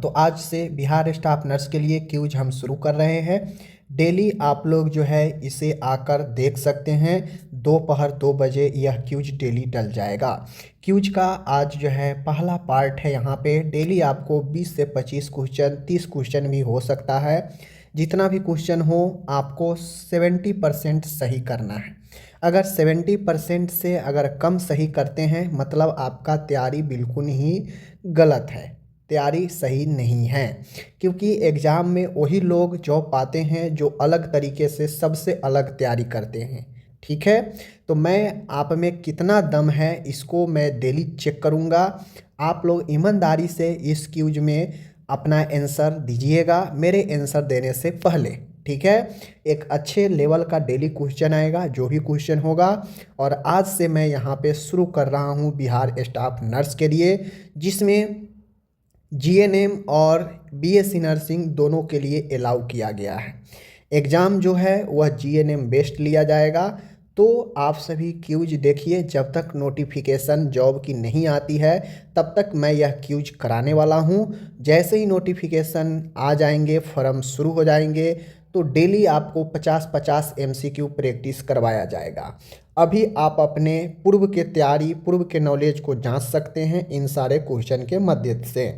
तो आज से बिहार स्टाफ नर्स के लिए क्यूज हम शुरू कर रहे हैं। डेली आप लोग जो है इसे आकर देख सकते हैं। दोपहर 2 बजे यह क्यूज डेली डल जाएगा। क्यूज का आज जो है पहला पार्ट है। यहाँ पे डेली आपको 20 से 25 क्वेश्चन, 30 क्वेश्चन भी हो सकता है। जितना भी क्वेश्चन हो आपको 70% सही करना है। अगर 70% से अगर कम सही करते हैं मतलब आपका तैयारी बिल्कुल ही गलत है, तैयारी सही नहीं है। क्योंकि एग्ज़ाम में वही लोग जॉब पाते हैं जो अलग तरीके से सबसे अलग तैयारी करते हैं। ठीक है, तो मैं आप में कितना दम है इसको मैं डेली चेक करूँगा। आप लोग ईमानदारी से इस क्यूज में अपना आंसर दीजिएगा मेरे आंसर देने से पहले। ठीक है, एक अच्छे लेवल का डेली क्वेश्चन आएगा जो भी क्वेश्चन होगा। और आज से मैं यहाँ पे शुरू कर रहा हूँ बिहार स्टाफ नर्स के लिए, जिसमें जीएनएम और बीएससी नर्सिंग दोनों के लिए अलाउ किया गया है। एग्ज़ाम जो है वह जीएनएम बेस्ड लिया जाएगा। तो आप सभी क्यूज देखिए, जब तक नोटिफिकेशन जॉब की नहीं आती है तब तक मैं यह क्यूज कराने वाला हूँ। जैसे ही नोटिफिकेशन आ जाएंगे, फॉर्म शुरू हो जाएंगे, तो डेली आपको 50-50 एमसीक्यू प्रैक्टिस करवाया जाएगा। अभी आप अपने पूर्व के तैयारी, पूर्व के नॉलेज को जांच सकते हैं इन सारे क्वेश्चन के मदद से।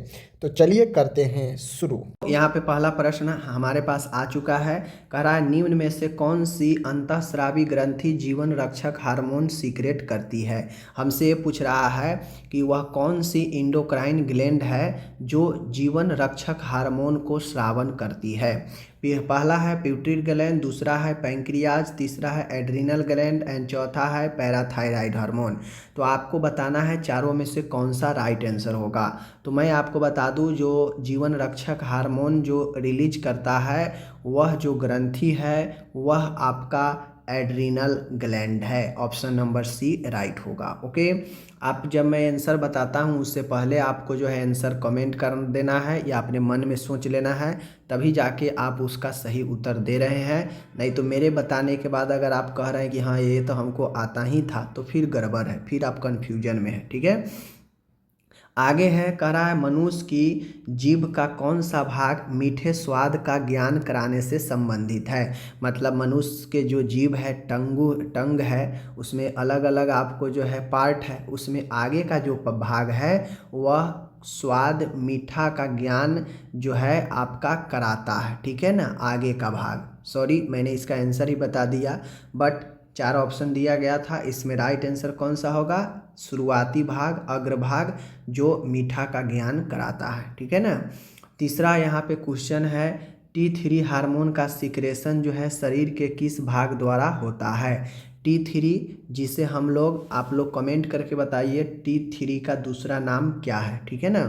तो चलिए करते हैं शुरू। यहाँ पे पहला प्रश्न हमारे पास आ चुका है। कह रहा है निम्न में से कौन सी अंतःस्रावी ग्रंथि जीवन रक्षक हार्मोन सीक्रेट करती है। हमसे ये पूछ रहा है कि वह कौन सी इंडोक्राइन ग्लैंड है जो जीवन रक्षक हार्मोन को स्रावन करती है। पहला है प्यूटरी ग्लैंड, दूसरा है पैंक्रियाज, तीसरा है एड्रिनल ग्लैंड एंड चौथा है पैराथायराइड हार्मोन। तो आपको बताना है चारों में से कौन सा राइट आंसर होगा। तो मैं आपको बता दूं, जो जीवन रक्षक हार्मोन जो रिलीज करता है वह जो ग्रंथि है वह आपका एड्रिनल ग्लैंड है। ऑप्शन नंबर सी राइट होगा। ओके, आप जब मैं आंसर बताता हूँ उससे पहले आपको जो है आंसर कमेंट कर देना है या अपने मन में सोच लेना है, तभी जाके आप उसका सही उत्तर दे रहे हैं। नहीं तो मेरे बताने के बाद अगर आप कह रहे हैं कि हाँ ये तो हमको आता ही था, तो फिर गड़बड़ है, फिर आप कन्फ्यूजन में है। ठीक है, आगे है, कह रहा है मनुष्य की जीभ का कौन सा भाग मीठे स्वाद का ज्ञान कराने से संबंधित है। मतलब मनुष्य के जो जीभ है, टंग है, उसमें अलग अलग आपको जो है पार्ट है, उसमें आगे का जो भाग है वह स्वाद मीठा का ज्ञान जो है आपका कराता है। ठीक है ना, आगे का भाग। सॉरी मैंने इसका आंसर ही बता दिया, बट 4 ऑप्शन दिया गया था, इसमें राइट आंसर कौन सा होगा। शुरुआती भाग, अग्रभाग, जो मीठा का ज्ञान कराता है। ठीक है ना। तीसरा यहाँ पे क्वेश्चन है, T3 हार्मोन का सिक्रेशन जो है शरीर के किस भाग द्वारा होता है। T3 जिसे हम लोग, आप लोग कमेंट करके बताइए T3 का दूसरा नाम क्या है। ठीक है ना।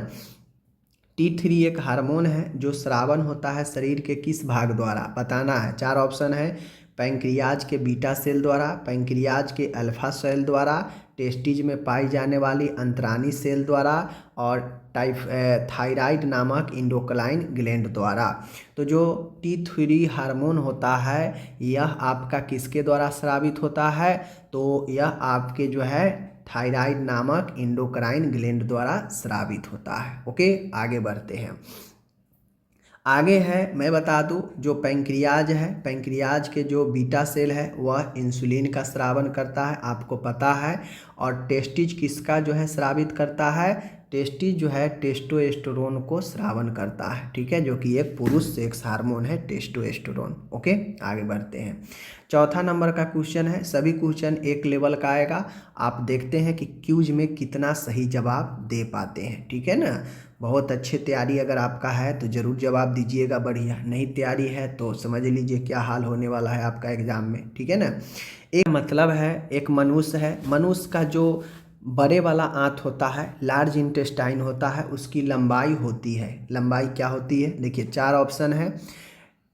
T3 एक हार्मोन है जो स्रावन होता है शरीर के किस भाग द्वारा, बताना है। 4 ऑप्शन है, पैंक्रियाज के बीटा सेल द्वारा, पैंक्रियाज के अल्फा सेल द्वारा, टेस्टिज में पाई जाने वाली अंतरानी सेल द्वारा और थायराइड नामक इंडोक्राइन ग्लैंड द्वारा। तो जो T3 हार्मोन होता है यह आपका किसके द्वारा स्रावित होता है, तो यह आपके जो है थायराइड नामक इंडोक्राइन ग्लैंड द्वारा स्रावित होता है। ओके, आगे बढ़ते हैं। आगे है, मैं बता दूं, जो पैंक्रियाज है, पैंक्रियाज के जो बीटा सेल है वह इंसुलिन का स्रावन करता है, आपको पता है। और टेस्टिज किसका जो है स्रावित करता है, टेस्टिज जो है टेस्टोस्टेरोन को स्रावन करता है। ठीक है, जो कि एक पुरुष सेक्स हार्मोन है टेस्टोस्टेरोन। ओके, आगे बढ़ते हैं। चौथा नंबर का क्वेश्चन है, सभी क्वेश्चन एक लेवल का आएगा। आप देखते हैं कि क्यूज में कितना सही जवाब दे पाते हैं। ठीक है ना। बहुत अच्छे तैयारी अगर आपका है तो ज़रूर जवाब दीजिएगा, बढ़िया। नहीं तैयारी है तो समझ लीजिए क्या हाल होने वाला है आपका एग्ज़ाम में। ठीक है ना। एक मतलब है, एक मनुष्य है, मनुष्य का जो बड़े वाला आंत होता है, लार्ज इंटेस्टाइन होता है, उसकी लंबाई होती है, लंबाई क्या होती है। देखिए 4 ऑप्शन है,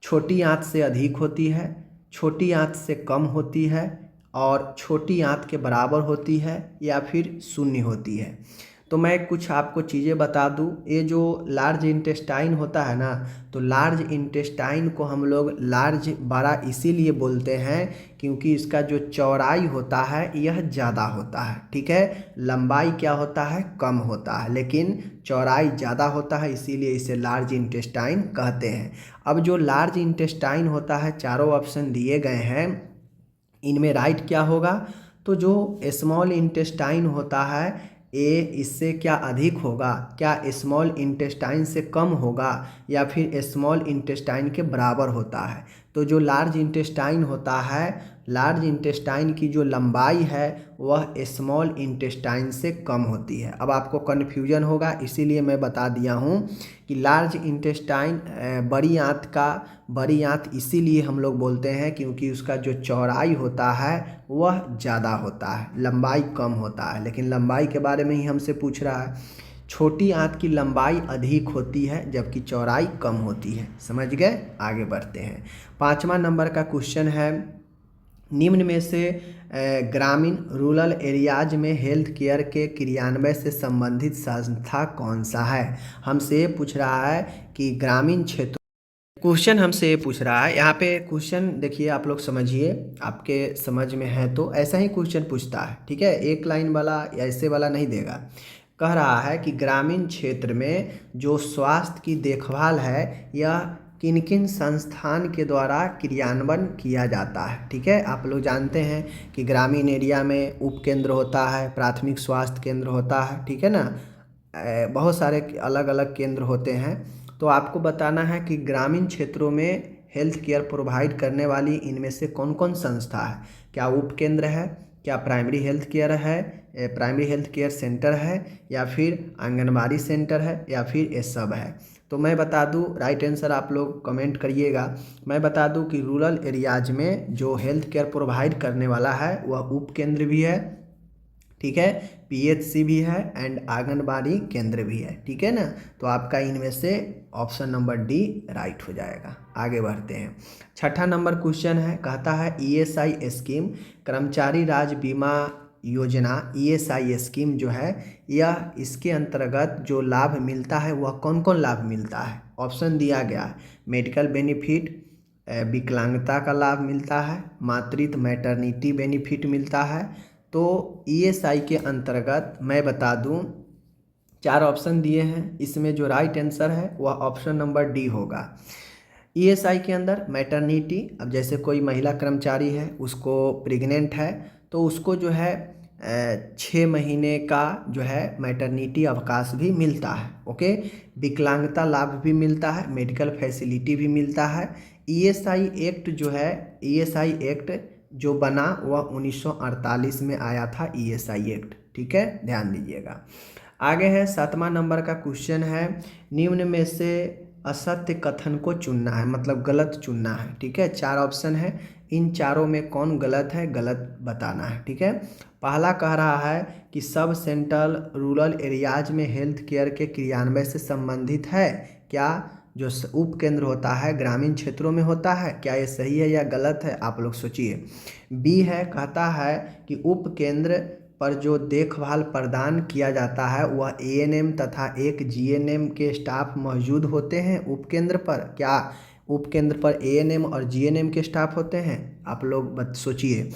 छोटी आंत से अधिक होती है, छोटी आंत से कम होती है, और छोटी आंत के बराबर होती है, या फिर शून्य होती है। तो मैं कुछ आपको चीज़ें बता दूं, ये जो लार्ज इंटेस्टाइन होता है ना, तो लार्ज इंटेस्टाइन को हम लोग लार्ज बड़ा इसीलिए बोलते हैं क्योंकि इसका जो चौड़ाई होता है यह ज़्यादा होता है, ठीक है। लंबाई क्या होता है, कम होता है, लेकिन चौड़ाई ज़्यादा होता है, इसीलिए इसे लार्ज इंटेस्टाइन कहते हैं। अब जो लार्ज इंटेस्टाइन होता है, चारों ऑप्शन दिए गए हैं, इनमें राइट क्या होगा, तो जो स्मॉल इंटेस्टाइन होता है ए इससे क्या अधिक होगा, क्या स्मॉल इंटेस्टाइन से कम होगा या फिर स्मॉल इंटेस्टाइन के बराबर होता है। तो जो लार्ज इंटेस्टाइन होता है, लार्ज इंटेस्टाइन की जो लंबाई है वह स्मॉल इंटेस्टाइन से कम होती है। अब आपको कन्फ्यूजन होगा, इसीलिए मैं बता दिया हूँ कि लार्ज इंटेस्टाइन बड़ी आंत इसीलिए हम लोग बोलते हैं क्योंकि उसका जो चौड़ाई होता है वह ज़्यादा होता है, लंबाई कम होता है। लेकिन लंबाई के बारे में ही हमसे पूछ रहा है, छोटी आंत की लंबाई अधिक होती है जबकि चौड़ाई कम होती है। समझ गए, आगे बढ़ते हैं। 5वां नंबर का क्वेश्चन है, निम्न में से ग्रामीण रूरल एरियाज में हेल्थ केयर के क्रियान्वयन से संबंधित संस्था कौन सा है। हमसे ये पूछ रहा है कि ग्रामीण क्षेत्र, क्वेश्चन हमसे ये पूछ रहा है, यहाँ पे क्वेश्चन देखिए आप लोग समझिए, आपके समझ में है तो ऐसा ही क्वेश्चन पूछता है, ठीक है, एक लाइन वाला या ऐसे वाला नहीं देगा। कह रहा है कि ग्रामीण क्षेत्र में जो स्वास्थ्य की देखभाल है यह किन किन संस्थान के द्वारा क्रियान्वयन किया जाता है। ठीक है, आप लोग जानते हैं कि ग्रामीण एरिया में उप केंद्र होता है, प्राथमिक स्वास्थ्य केंद्र होता है, ठीक है ना, बहुत सारे अलग अलग केंद्र होते हैं। तो आपको बताना है कि ग्रामीण क्षेत्रों में हेल्थ केयर प्रोवाइड करने वाली इनमें से कौन कौन संस्था है। क्या उप केंद्र है, क्या प्राइमरी हेल्थ केयर है, प्राइमरी हेल्थ केयर सेंटर है, या फिर आंगनबाड़ी सेंटर है, या फिर ये सब है। तो मैं बता दूं, राइट आंसर आप लोग कमेंट करिएगा। मैं बता दूं कि रूरल एरियाज में जो हेल्थ केयर प्रोवाइड करने वाला है वह उप केंद्र भी है, ठीक है, पीएचसी भी है एंड आंगनबाड़ी केंद्र भी है, ठीक है ना। तो आपका इनमें से ऑप्शन नंबर डी राइट हो जाएगा। आगे बढ़ते हैं। 6ठा नंबर क्वेश्चन है, कहता है ईएसआई स्कीम, कर्मचारी राज्य बीमा योजना, ईएसआई स्कीम जो है यह इसके अंतर्गत जो लाभ मिलता है वह कौन कौन लाभ मिलता है। ऑप्शन दिया गया है, मेडिकल बेनिफिट, विकलांगता का लाभ मिलता है, मातृत्व मैटरनिटी बेनिफिट मिलता है। तो ईएसआई के अंतर्गत मैं बता दूं 4 ऑप्शन दिए हैं, इसमें जो राइट आंसर है वह ऑप्शन नंबर डी होगा। ईएसआई के अंदर मैटरनिटी, अब जैसे कोई महिला कर्मचारी है उसको प्रेग्नेंट है तो उसको जो है 6 महीने का जो है मैटरनिटी अवकाश भी मिलता है, ओके। विकलांगता लाभ भी मिलता है, मेडिकल फैसिलिटी भी मिलता है। ईएसआई एक्ट जो है, ईएसआई एक्ट जो बना वह 1948 में आया था, ईएसआई एक्ट, ठीक है, ध्यान दीजिएगा। आगे है 7वां नंबर का क्वेश्चन है, निम्न में से असत्य कथन को चुनना है, मतलब गलत चुनना है, ठीक है। 4 ऑप्शन है, इन चारों में कौन गलत है, गलत बताना है, ठीक है। पहला कह रहा है कि सब सेंट्रल रूरल एरियाज में हेल्थ केयर के क्रियान्वयन से संबंधित है। क्या जो उप केंद्र होता है ग्रामीण क्षेत्रों में होता है, क्या ये सही है या गलत है, आप लोग सोचिए। बी है, कहता है कि उप केंद्र पर जो देखभाल प्रदान किया जाता है वह एएनएम तथा एक जीएनएम के स्टाफ मौजूद होते हैं उप केंद्र पर। क्या उप केंद्र पर एएनएम और जीएनएम के स्टाफ होते हैं, आप लोग सोचिए।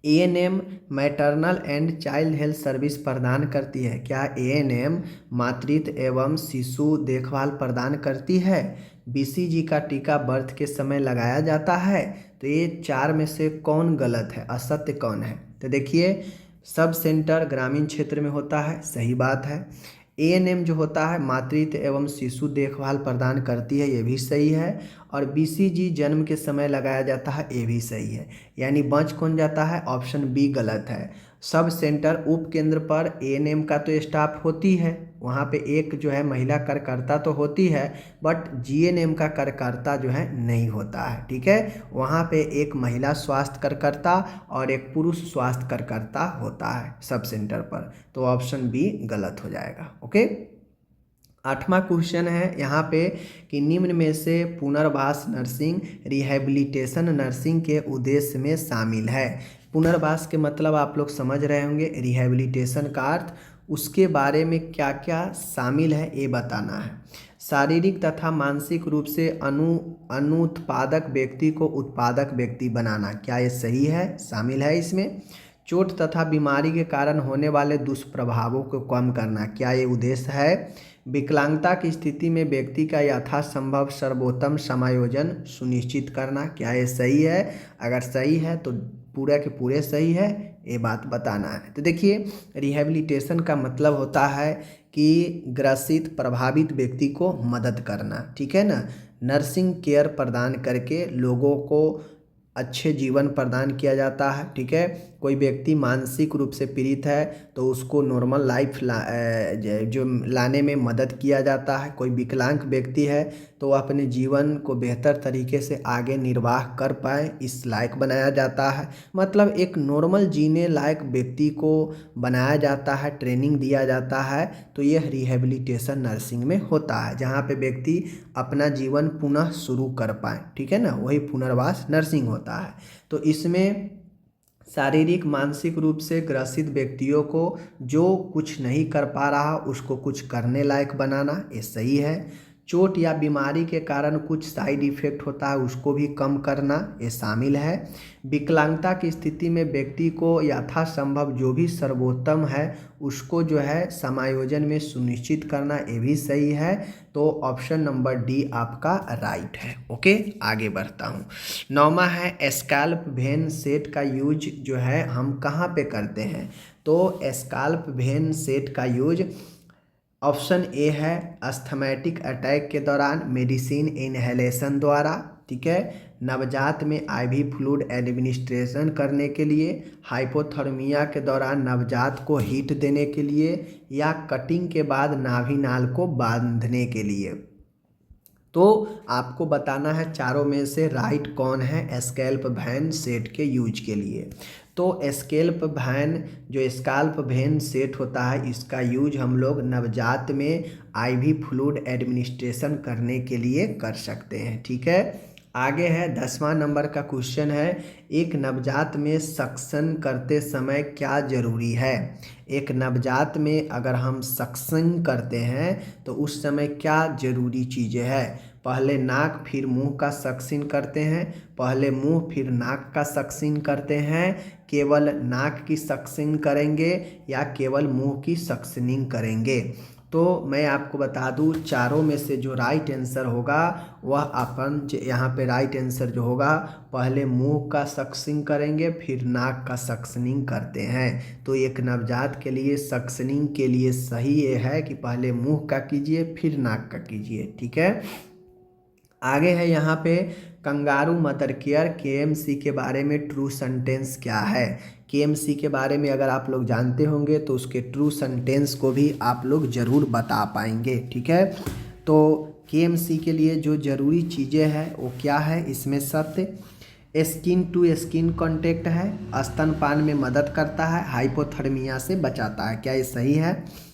ANM maternal and child health service प्रदान करती है। क्या एएनएम मातृत्व एवं शिशु देखभाल प्रदान करती है। बीसीजी का टीका बर्थ के समय लगाया जाता है। तो ये 4 में से कौन गलत है, असत्य कौन है। तो देखिए, सब सेंटर ग्रामीण क्षेत्र में होता है, सही बात है। एएनएम जो होता है मातृत्व एवं शिशु देखभाल प्रदान करती है, ये भी सही है। और बीसीजी जन्म के समय लगाया जाता है, ये भी सही है। यानी बच कौन जाता है, ऑप्शन बी गलत है। सब सेंटर उप केंद्र पर एएनएम का तो स्टाफ होती है, वहाँ पे एक जो है महिला कार्यकर्ता तो होती है, बट जीएनएम का कार्यकर्ता जो है नहीं होता है, ठीक है। वहाँ पे एक महिला स्वास्थ्य कार्यकर्ता और एक पुरुष स्वास्थ्य कार्यकर्ता होता है सब सेंटर पर। तो ऑप्शन बी गलत हो जाएगा, ओके। 8वां क्वेश्चन है यहाँ पे कि निम्न में से पुनर्वास नर्सिंग रिहैबिलिटेशन नर्सिंग के उद्देश्य में शामिल है। पुनर्वास के मतलब आप लोग समझ रहे होंगे, रिहैबिलिटेशन का अर्थ उसके बारे में क्या क्या शामिल है ये बताना है। शारीरिक तथा मानसिक रूप से अनुत्पादक व्यक्ति को उत्पादक व्यक्ति बनाना, क्या ये सही है, शामिल है इसमें। चोट तथा बीमारी के कारण होने वाले दुष्प्रभावों को कम करना, क्या ये उद्देश्य है। विकलांगता की स्थिति में व्यक्ति का यथासंभव सर्वोत्तम समायोजन सुनिश्चित करना, क्या ये सही है। अगर सही है तो पूरा के पूरे सही है, ये बात बताना है। तो देखिए, रिहैबिलिटेशन का मतलब होता है कि ग्रसित प्रभावित व्यक्ति को मदद करना, ठीक है ना। नर्सिंग केयर प्रदान करके लोगों को अच्छे जीवन प्रदान किया जाता है, ठीक है। कोई व्यक्ति मानसिक रूप से पीड़ित है तो उसको नॉर्मल लाइफ जो लाने में मदद किया जाता है। कोई विकलांग व्यक्ति है तो वह अपने जीवन को बेहतर तरीके से आगे निर्वाह कर पाए, इस लायक बनाया जाता है। मतलब एक नॉर्मल जीने लायक व्यक्ति को बनाया जाता है, ट्रेनिंग दिया जाता है। तो यह रिहैबिलिटेशन नर्सिंग में होता है, जहाँ पे व्यक्ति अपना जीवन पुनः शुरू कर पाए, ठीक है ना, वही पुनर्वास नर्सिंग होता है। तो इसमें शारीरिक मानसिक रूप से ग्रसित व्यक्तियों को जो कुछ नहीं कर पा रहा उसको कुछ करने लायक बनाना, ये सही है। चोट या बीमारी के कारण कुछ साइड इफेक्ट होता है उसको भी कम करना, ये शामिल है। विकलांगता की स्थिति में व्यक्ति को यथासंभव जो भी सर्वोत्तम है उसको जो है समायोजन में सुनिश्चित करना, ये भी सही है। तो ऑप्शन नंबर डी आपका राइट है। ओके, आगे बढ़ता हूँ। 9वां है स्कैल्प वेन सेट का यूज जो है हम कहाँ पे करते हैं। तो स्कैल्प वेन सेट का यूज ऑप्शन ए है अस्थमैटिक अटैक के दौरान मेडिसिन इनहेलेशन द्वारा, ठीक है। नवजात में आईवी फ्लूइड एडमिनिस्ट्रेशन करने के लिए, हाइपोथर्मिया के दौरान नवजात को हीट देने के लिए, या कटिंग के बाद नाभि नाल को बांधने के लिए। तो आपको बताना है चारों में से राइट कौन है स्कैल्प वेन सेट के यूज के लिए। तो स्कैल्प वेन जो स्कैल्प वेन सेट होता है इसका यूज हम लोग नवजात में आईवी फ्लूइड एडमिनिस्ट्रेशन करने के लिए कर सकते हैं, ठीक है। आगे है 10वां नंबर का क्वेश्चन है, एक नवजात में सक्शन करते समय क्या जरूरी है। एक नवजात में अगर हम सक्शन करते हैं तो उस समय क्या जरूरी चीज़ें हैं। पहले नाक फिर मुंह का सक्शन करते हैं, पहले मुंह फिर नाक का सक्शन करते हैं, केवल नाक की सक्शन करेंगे या केवल मुंह की सक्शनिंग करेंगे। तो मैं आपको बता दूं चारों में से जो राइट आंसर होगा वह अपन यहाँ पे राइट आंसर जो होगा पहले मुंह का सक्शनिंग करेंगे फिर नाक का सक्शनिंग करते हैं। तो एक नवजात के लिए सक्शनिंग के लिए सही ये है कि पहले मुंह का कीजिए फिर नाक का कीजिए, ठीक है। आगे है यहाँ पे कंगारू मदर केयर केएमसी के बारे में ट्रू सेंटेंस क्या है। केएमसी के बारे में अगर आप लोग जानते होंगे तो उसके ट्रू सेंटेंस को भी आप लोग ज़रूर बता पाएंगे, ठीक है। तो केएमसी के लिए जो ज़रूरी चीज़ें हैं वो क्या है, इसमें सत्य स्किन टू स्किन कांटेक्ट है, स्तनपान में मदद करता है, हाइपोथर्मिया से बचाता है, क्या ये सही है।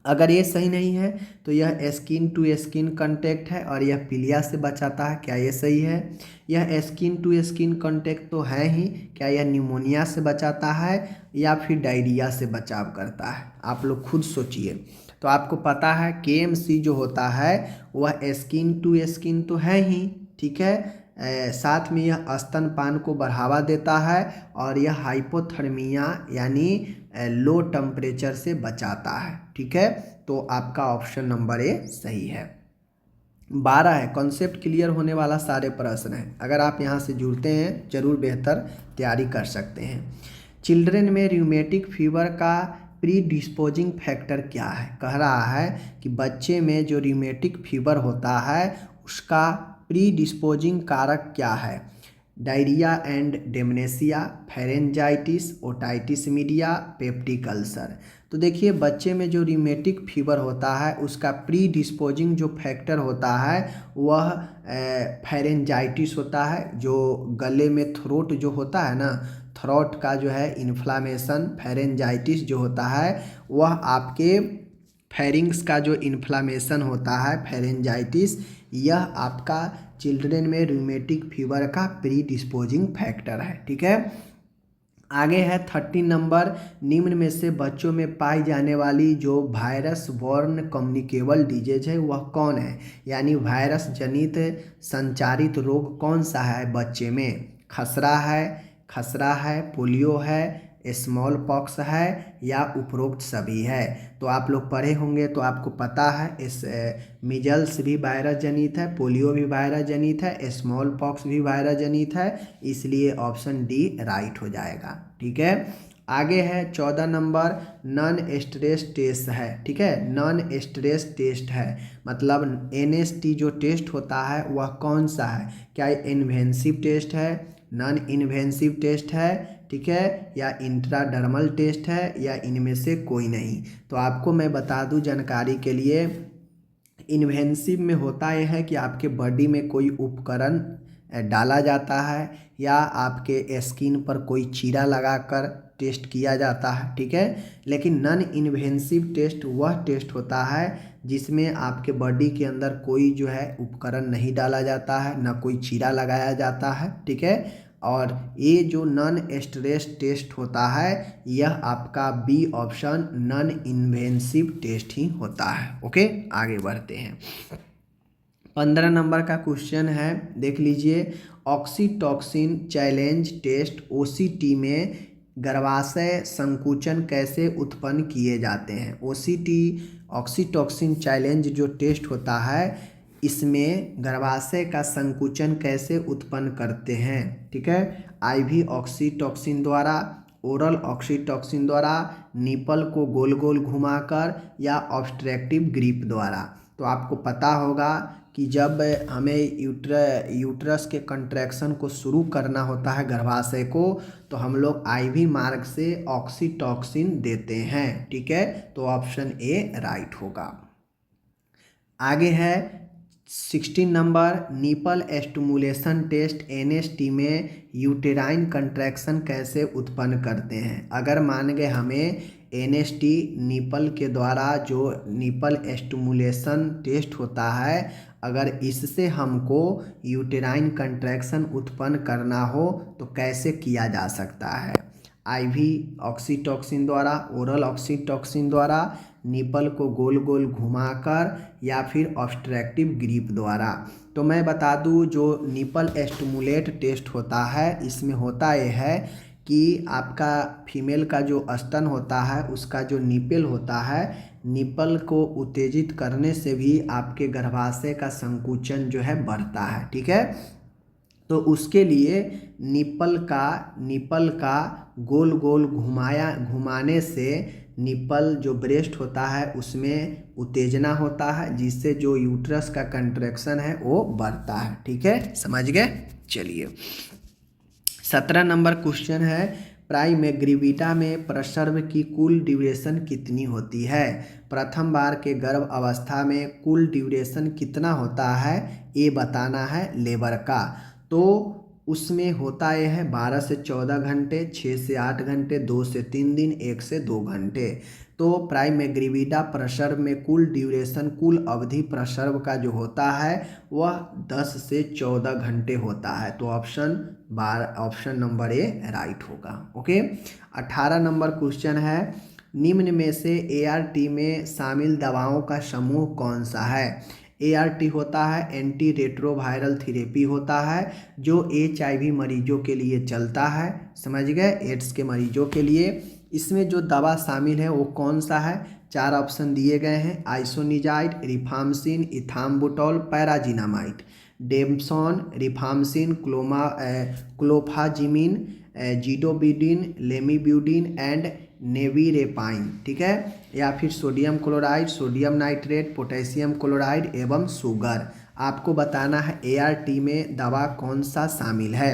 अगर ये सही नहीं है तो यह स्किन टू स्किन कांटेक्ट है और यह पीलिया से बचाता है, क्या ये सही है। यह स्किन टू स्किन कांटेक्ट तो है ही, क्या यह निमोनिया से बचाता है या फिर डायरिया से बचाव करता है, आप लोग खुद सोचिए। तो आपको पता है केएमसी जो होता है वह स्किन टू स्किन तो है ही, ठीक है। साथ में यह स्तनपान को बढ़ावा देता है और यह हाइपोथर्मिया यानी लो टेम्परेचर से बचाता है, ठीक है। तो आपका ऑप्शन नंबर ए सही है। 12 है कॉन्सेप्ट क्लियर होने वाला सारे प्रश्न हैं, अगर आप यहाँ से जुड़ते हैं जरूर बेहतर तैयारी कर सकते हैं। चिल्ड्रेन में रूमेटिक फीवर का प्री डिस्पोजिंग फैक्टर क्या है। कह रहा है कि बच्चे में जो रूमेटिक फीवर होता है उसका प्री डिस्पोजिंग कारक क्या है। Diarrhoea and dementia, pharyngitis, otitis media, peptic ulcer. तो देखिए बच्चे में जो रूमेटिक फीवर होता है उसका प्री डिस्पोजिंग जो फैक्टर होता है वह फेरेंजाइटिस होता है, जो गले में थ्रोट जो होता है ना, थ्रोट का जो है इन्फ्लामेशन, फेरेंजाइटिस जो होता है वह आपके फेरिंग्स का जो इन्फ्लामेशन होता है फेरेंजाइटिस, यह आपका चिल्ड्रेन में रूमेटिक फीवर का प्री डिस्पोजिंग फैक्टर है, ठीक है। आगे है 13 नंबर, निम्न में से बच्चों में पाई जाने वाली जो वायरस बॉर्न कम्युनिकेबल डिजीज है वह कौन है, यानी वायरस जनित संचारित रोग कौन सा है बच्चे में। खसरा है, पोलियो है, स्मॉल पॉक्स है या उपरोक्त सभी है। तो आप लोग पढ़े होंगे तो आपको पता है इस मिजल्स भी वायरस जनित है, पोलियो भी वायरस जनित है, स्मॉल पॉक्स भी वायरस जनित है, इसलिए ऑप्शन डी राइट हो जाएगा। ठीक है, आगे है 14 नंबर, नॉन स्ट्रेस टेस्ट है। ठीक है, नॉन स्ट्रेस टेस्ट है मतलब NST जो टेस्ट होता है वह कौन सा है, क्या इन्वेंसिव टेस्ट है, नॉन इन्वेंसिव टेस्ट है, ठीक है, या इंट्राडर्मल टेस्ट है, या इनमें से कोई नहीं। तो आपको मैं बता दूं जानकारी के लिए, इन्वेंसिव में होता यह है कि आपके बॉडी में कोई उपकरण डाला जाता है या आपके स्किन पर कोई चीरा लगाकर टेस्ट किया जाता है। ठीक है, लेकिन नॉन इन्वेंसिव टेस्ट वह टेस्ट होता है जिसमें आपके बॉडी के अंदर कोई जो है उपकरण नहीं डाला जाता है, ना कोई चीरा लगाया जाता है। ठीक है, और ये जो नॉन स्ट्रेस टेस्ट होता है यह आपका B option non invasive test ही होता है। ओके, आगे बढ़ते हैं। 15 नंबर का क्वेश्चन है, देख लीजिए, ऑक्सीटॉक्सिन चैलेंज टेस्ट OCT में गर्भाशय संकुचन कैसे उत्पन्न किए जाते हैं। OCT ऑक्सीटॉक्सिन चैलेंज जो टेस्ट होता है इसमें गर्भाशय का संकुचन कैसे उत्पन्न करते हैं। ठीक है, IV ऑक्सीटॉक्सिन द्वारा, ओरल ऑक्सीटॉक्सिन द्वारा, निपल को गोल गोल घुमाकर, या ऑब्स्ट्रक्टिव ग्रिप द्वारा। तो आपको पता होगा कि जब हमें यूट्रस के कंट्रैक्शन को शुरू करना होता है गर्भाशय को, तो हम लोग IV मार्ग से ऑक्सीटॉक्सिन देते हैं। ठीक है, तो ऑप्शन ए राइट होगा। आगे है 16 number, nipple stimulation test NST में यूटेराइन कंट्रैक्शन कैसे उत्पन्न करते हैं। अगर मान गए हमें NST निपल के द्वारा जो निपल स्टिमुलेशन टेस्ट होता है, अगर इससे हमको यूटेराइन कंट्रैक्शन उत्पन्न करना हो तो कैसे किया जा सकता है। IV ऑक्सीटॉक्सिन द्वारा, ओरल ऑक्सीटॉक्सिन द्वारा, निपल को गोल गोल घुमाकर, या फिर ऑब्स्ट्रक्टिव ग्रिप द्वारा। तो मैं बता दूं जो निपल स्टिमुलेट टेस्ट होता है इसमें होता यह है कि आपका फीमेल का जो स्तन होता है उसका जो निपल होता है, निपल को उत्तेजित करने से भी आपके गर्भाशय का संकुचन जो है बढ़ता है। ठीक है, तो उसके लिए निपल का गोल गोल घुमाने से निपल जो ब्रेस्ट होता है उसमें उत्तेजना होता है, जिससे जो यूट्रस का कंट्रैक्शन है वो बढ़ता है। ठीक है, समझ गए। चलिए 17 नंबर क्वेश्चन है, प्राइमेग्रेविटा में प्रसव की कुल ड्यूरेशन कितनी होती है। प्रथम बार के गर्भ अवस्था में कुल ड्यूरेशन कितना होता है ये बताना है लेबर का। तो उसमें होता यह है 12 से 14 घंटे, 6 से 8 घंटे, 2 से 3 दिन, 1 से 2 घंटे। तो प्राइमेग्रेविडा प्रसव में कुल ड्यूरेशन, कुल अवधि प्रसव का जो होता है वह 10 से 14 घंटे होता है। तो ऑप्शन नंबर ए राइट होगा। ओके, 18 नंबर क्वेश्चन है, निम्न में से ART में शामिल दवाओं का समूह कौन सा है। ART होता है एंटी रेट्रोवायरल थेरेपी होता है जो HIV मरीजों के लिए चलता है, समझ गए, एड्स के मरीजों के लिए। इसमें जो दवा शामिल है वो कौन सा है, 4 ऑप्शन दिए गए हैं, आइसोनिजाइड, रिफाम्सिन, इथाम्बुटोल, पैराजिनामाइड, डेम्पसोन, रिफाम्सिन, क्लोफाजिमिन, जिडोबिडिन, लेमिब्यूडिन एंड नेविरेपाइन। ठीक है, या फिर sodium chloride, sodium nitrate, potassium chloride एवं शुगर। आपको बताना है ART में दवा कौन सा शामिल है।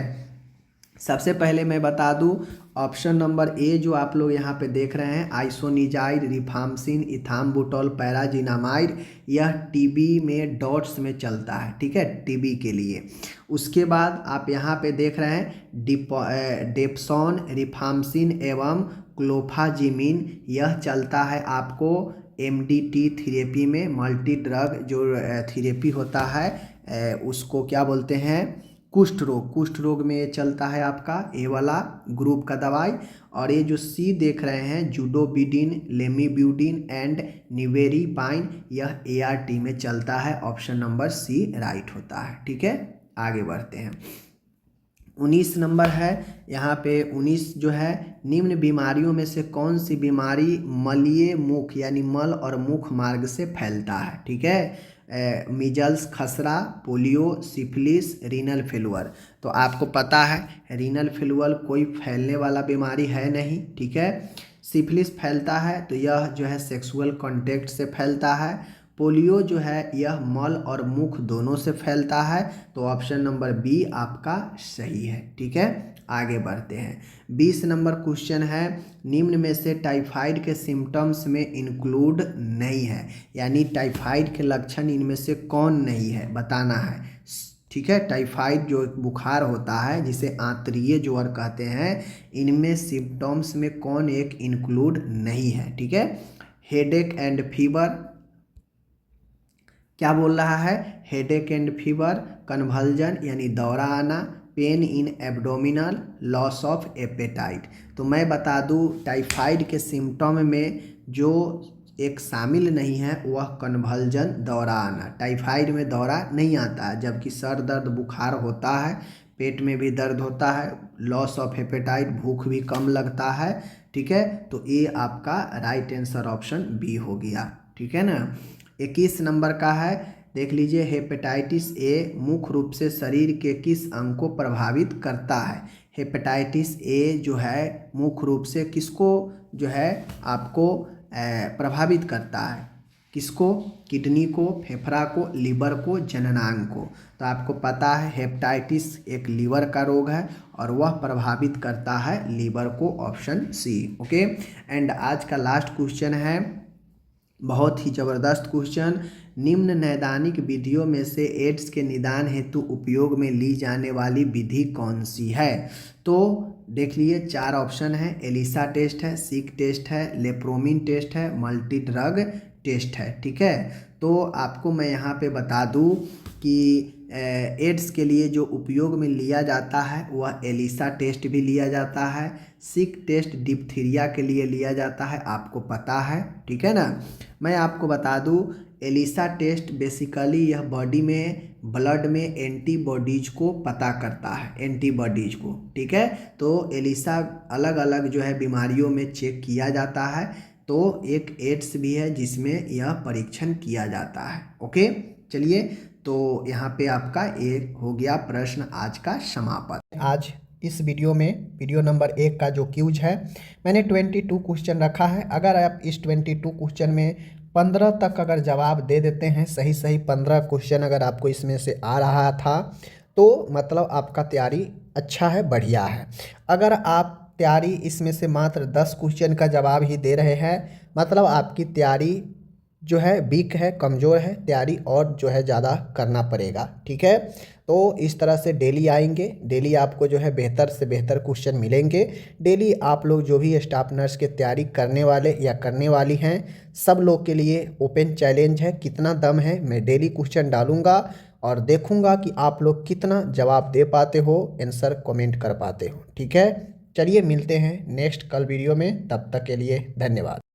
सबसे पहले मैं बता दूं ऑप्शन नंबर ए जो आप लोग यहाँ पे देख रहे हैं, आइसोनिजाइड, रिफाम्सिन, इथाम्बुटोल, पैराजिनामाइड, यह TB में डॉट्स में चलता है। ठीक है, TB के लिए। उसके बाद आप यहाँ पे देख रहे हैं डेप्सोन, रिफाम्सिन एवं क्लोफाजिमिन, यह चलता है आपको MDT थेरेपी में, मल्टी ड्रग जो थेरेपी होता है उसको क्या बोलते हैं, कुष्ठ रोग में ये चलता है आपका ए वाला ग्रुप का दवाई। और ये जो सी देख रहे हैं जूडोबिडिन, लेमीब्यूडिन एंड निवेरिपाइन, यह ART में चलता है। ऑप्शन नंबर सी राइट होता है। ठीक है, आगे बढ़ते हैं। 19 नंबर है यहाँ पे। 19 जो है, निम्न बीमारियों में से कौन सी बीमारी मलीय मुख यानी मल और मुख मार्ग से फैलता है। ठीक है, मीजल्स, खसरा, पोलियो, सिफिलिस, रीनल फेलुअर। तो आपको पता है रीनल फेलुअर कोई फैलने वाला बीमारी है नहीं। ठीक है, सिफिलिस फैलता है तो यह जो है सेक्सुअल कॉन्टेक्ट से फैलता है। पोलियो जो है यह मल और मुख दोनों से फैलता है। तो ऑप्शन नंबर बी आपका सही है। ठीक है, आगे बढ़ते हैं। 20 नंबर क्वेश्चन है, निम्न में से टाइफाइड के सिम्टम्स में इंक्लूड नहीं है, यानी टाइफाइड के लक्षण इनमें से कौन नहीं है बताना है। ठीक है, टाइफाइड जो एक बुखार होता है जिसे आंतरीय ज्वर कहते हैं, इनमें सिम्टम्स में कौन एक इंक्लूड नहीं है। ठीक है, हेडेक एंड फीवर, क्या बोल रहा है, हेडेक एंड फीवर, कन्वल्जन यानी दौरा आना, pain in abdominal, loss of appetite. तो मैं बता दूं टाइफाइड के सिम्टम में जो एक शामिल नहीं है वह कन्वल्जन, दौरा आना। टाइफाइड में दौरा नहीं आता है, जबकि सर दर्द, बुखार होता है, पेट में भी दर्द होता है, लॉस ऑफ हेपेटाइट, भूख भी कम लगता है। ठीक है, तो ये आपका राइट आंसर ऑप्शन बी हो गया। ठीक है ना। 21 नंबर का है, देख लीजिए, हेपेटाइटिस ए मुख्य रूप से शरीर के किस अंग को प्रभावित करता है। हेपेटाइटिस ए जो है मुख्य रूप से किसको जो है आपको प्रभावित करता है, किसको, किडनी को, फेफड़ा को, लीवर को, जननांग को। तो आपको पता है हेपेटाइटिस एक लीवर का रोग है और वह प्रभावित करता है लीवर को। Option C. ओके, एंड आज का लास्ट क्वेश्चन है, बहुत ही ज़बरदस्त क्वेश्चन, निम्न नैदानिक विधियों में से एड्स के निदान हेतु उपयोग में ली जाने वाली विधि कौन सी है। तो देख लिए 4 ऑप्शन है, एलिसा टेस्ट है, सिक टेस्ट है, लेप्रोमिन टेस्ट है, मल्टी ड्रग टेस्ट है। ठीक है, तो आपको मैं यहाँ पे बता दूँ कि एड्स के लिए जो उपयोग में लिया जाता है वह एलिसा टेस्ट भी लिया जाता है, सिक टेस्ट डिप्थीरिया के लिए लिया जाता है, आपको पता है। ठीक है ना, मैं आपको बता दूं एलिसा टेस्ट बेसिकली यह बॉडी में ब्लड में एंटीबॉडीज को पता करता है, एंटीबॉडीज को। ठीक है, तो एलिसा अलग अलग जो है बीमारियों में चेक किया जाता है। तो एक एड्स भी है जिसमें यह परीक्षण किया जाता है। ओके, चलिए, तो यहाँ पे आपका एक हो गया प्रश्न आज का समापन। आज इस वीडियो में वीडियो नंबर 1 का जो क्यूज है मैंने 22 क्वेश्चन रखा है। अगर आप इस 22 क्वेश्चन में 15 तक अगर जवाब दे देते हैं, सही 15 क्वेश्चन अगर आपको इसमें से आ रहा था तो मतलब आपका तैयारी अच्छा है, बढ़िया है। अगर आप तैयारी इसमें से मात्र 10 क्वेश्चन का जवाब ही दे रहे हैं, मतलब आपकी तैयारी जो है वीक है, कमज़ोर है, तैयारी और जो है ज़्यादा करना पड़ेगा। ठीक है, तो इस तरह से डेली आएंगे, डेली आपको जो है बेहतर से बेहतर क्वेश्चन मिलेंगे। डेली आप लोग जो भी स्टाफ नर्स की तैयारी करने वाले या करने वाली हैं, सब लोग के लिए ओपन चैलेंज है, कितना दम है। मैं डेली क्वेश्चन डालूंगा और देखूंगा कि आप लोग कितना जवाब दे पाते हो, आंसर कमेंट कर पाते हो। ठीक है, चलिए मिलते हैं नेक्स्ट कल वीडियो में, तब तक के लिए धन्यवाद।